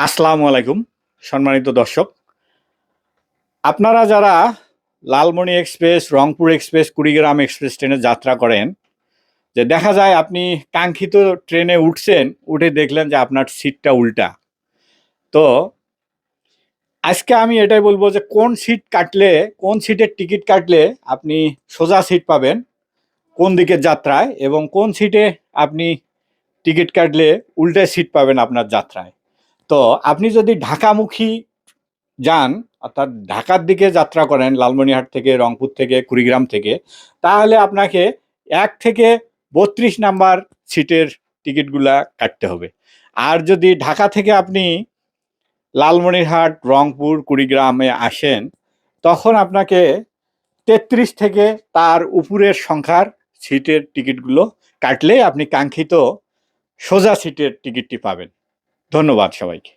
আসসালামু আলাইকুম সম্মানিত দর্শক। আপনারা যারা Lalmoni express, Rangpur express, Kurigram express ট্রেনে যাত্রা করেন, যে দেখা যায় আপনি কাঙ্ক্ষিত ট্রেনে উঠছেন, উঠে দেখলেন যে আপনার সিটটা উল্টা। তো আজকে আমি এটাই বলবো যে কোন সিট কাটলে, কোন সিটের টিকিট কাটলে আপনি সোজা সিট পাবেন কোন দিকের যাত্রায়, এবং কোন সিটে আপনি টিকিট কাটলে উল্টে সিট পাবেন আপনার যাত্রায়। তো আপনি যদি ঢাকামুখী যান, অর্থাৎ ঢাকার দিকে যাত্রা করেন লালমনিরহাট থেকে, রংপুর থেকে, কুড়িগ্রাম থেকে, তাহলে আপনাকে ১ থেকে ৩২ নাম্বার সিটের টিকিটগুলা কাটতে হবে। আর যদি ঢাকা থেকে আপনি লালমনিরহাট, রংপুর, কুড়িগ্রামে আসেন, তখন আপনাকে ৩৩ থেকে তার উপরের সংখ্যার সিটের টিকিটগুলো কাটলে আপনি কাঙ্ক্ষিত সোজা সিটের টিকিটটি পাবেন। ধন্যবাদ সবাইকে।